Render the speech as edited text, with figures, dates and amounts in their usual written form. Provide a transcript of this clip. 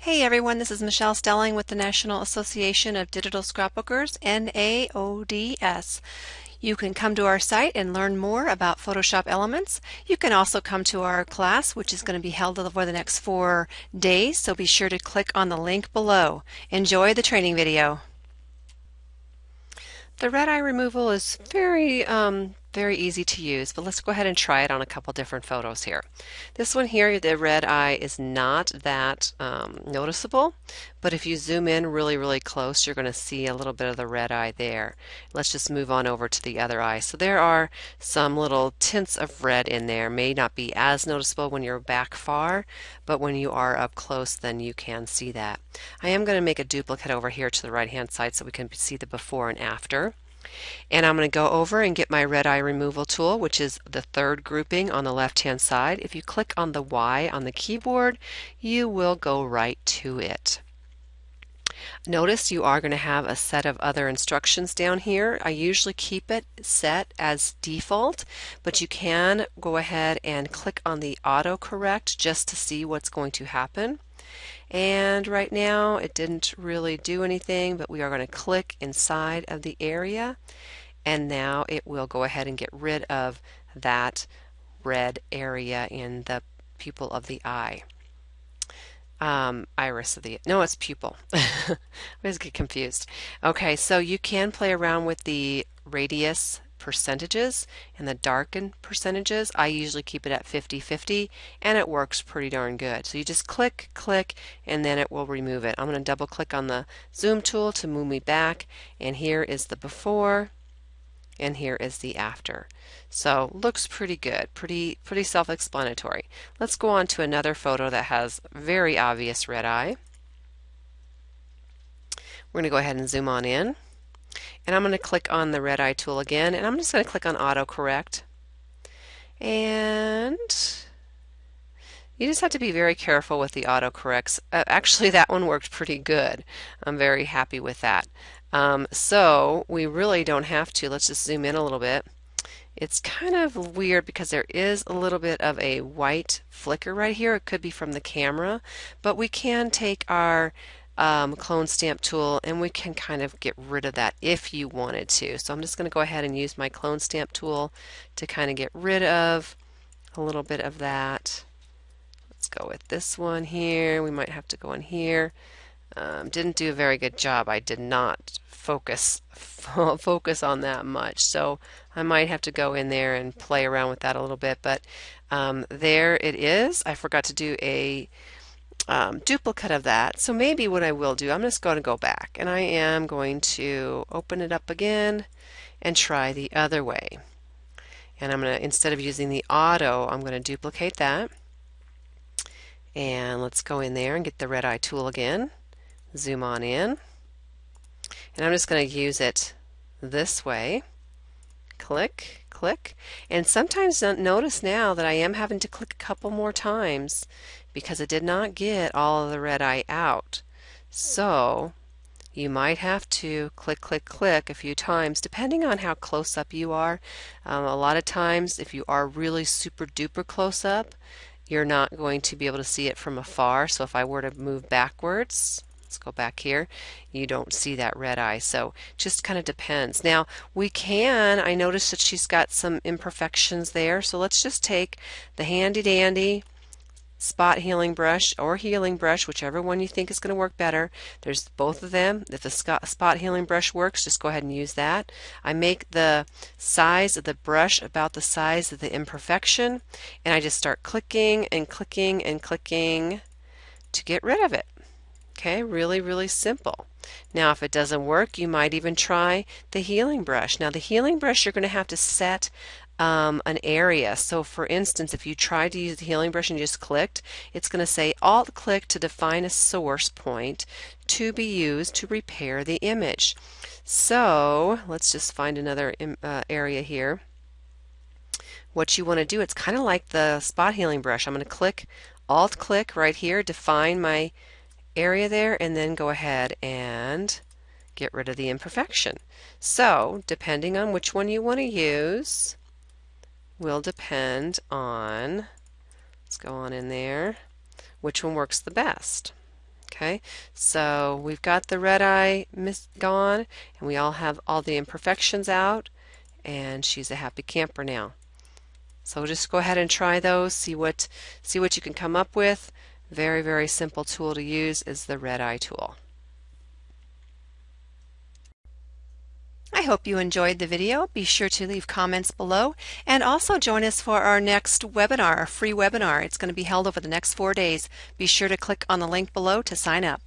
Hey everyone, this is Michelle Stelling with the National Association of Digital Scrapbookers, NAODS. You can come to our site and learn more about Photoshop Elements. You can also come to our class, which is going to be held over the next 4 days, so be sure to click on the link below. Enjoy the training video. The red eye removal is very easy to use, but let's go ahead and try it on a couple different photos here. This one here, the red eye is not that noticeable, but if you zoom in really close, you're going to see a little bit of the red eye there. Let's just move on over to the other eye. So there are some little tints of red in there. May not be as noticeable when you're back far, but when you are up close, then you can see that. I am going to make a duplicate over here to the right hand side so we can see the before and after. And I'm going to go over and get my red eye removal tool, which is the third grouping on the left hand side. If you click on the Y on the keyboard, you will go right to it. Notice you are going to have a set of other instructions down here. I usually keep it set as default, but you can go ahead and click on the autocorrect just to see what's going to happen. And right now it didn't really do anything, but we are going to click inside of the area, and now it will go ahead and get rid of that red area in the pupil of the eye. Iris of the, no, it's pupil. I always get confused. Okay, so you can play around with the radius percentages and the darken percentages. I usually keep it at 50-50 and it works pretty darn good. So you just click, and then it will remove it. I'm going to double click on the zoom tool to move me back, and here is the before and here is the after. So looks pretty good, pretty self-explanatory. Let's go on to another photo that has very obvious red eye. We're going to go ahead and zoom on in. And I'm going to click on the red eye tool again, and I'm just going to click on autocorrect. And you just have to be very careful with the autocorrects. Actually, that one worked pretty good. I'm very happy with that. So we really don't have to. Let's just zoom in a little bit. It's kind of weird because there is a little bit of a white flicker right here. It could be from the camera, but we can take our clone stamp tool and we can kind of get rid of that if you wanted to. So I'm just going to go ahead and use my clone stamp tool to kind of get rid of a little bit of that. Let's go with this one here. We might have to go in here. Didn't do a very good job. I did not focus on that much, so I might have to go in there and play around with that a little bit, but there it is. I forgot to do a duplicate of that, so maybe what I will do, I'm just going to go back and I am going to open it up again and try the other way. And I'm going to, instead of using the auto, I'm going to duplicate that, and let's go in there and get the red eye tool again, zoom on in, and I'm just going to use it this way. Click, and sometimes notice now that I am having to click a couple more times because it did not get all of the red eye out. So you might have to click a few times depending on how close up you are. A lot of times if you are really super duper close up, you're not going to be able to see it from afar. So if I were to move backwards, let's go back here, you don't see that red eye. So just kind of depends. Now we can, I noticed that she's got some imperfections there, so let's just take the handy dandy spot healing brush or healing brush, whichever one you think is going to work better. There's both of them. If the spot healing brush works, just go ahead and use that. I make the size of the brush about the size of the imperfection, and I just start clicking and clicking and clicking to get rid of it. Okay, really simple. Now if it doesn't work, you might even try the healing brush. Now the healing brush, you're going to have to set an area. So for instance, if you try to use the healing brush and you just clicked, it's going to say alt click to define a source point to be used to repair the image. So let's just find another area here. What you want to do, it's kind of like the spot healing brush. I'm going to click, alt click right here, define my area there, and then go ahead and get rid of the imperfection. So depending on which one you want to use will depend on, let's go on in there, which one works the best. Okay, so we've got the red eye gone, and we all have all the imperfections out, and she's a happy camper now. So just go ahead and try those, see what you can come up with. Very, very simple tool to use is the red eye tool. I hope you enjoyed the video. Be sure to leave comments below and also join us for our next webinar, a free webinar. It's going to be held over the next 4 days. Be sure to click on the link below to sign up.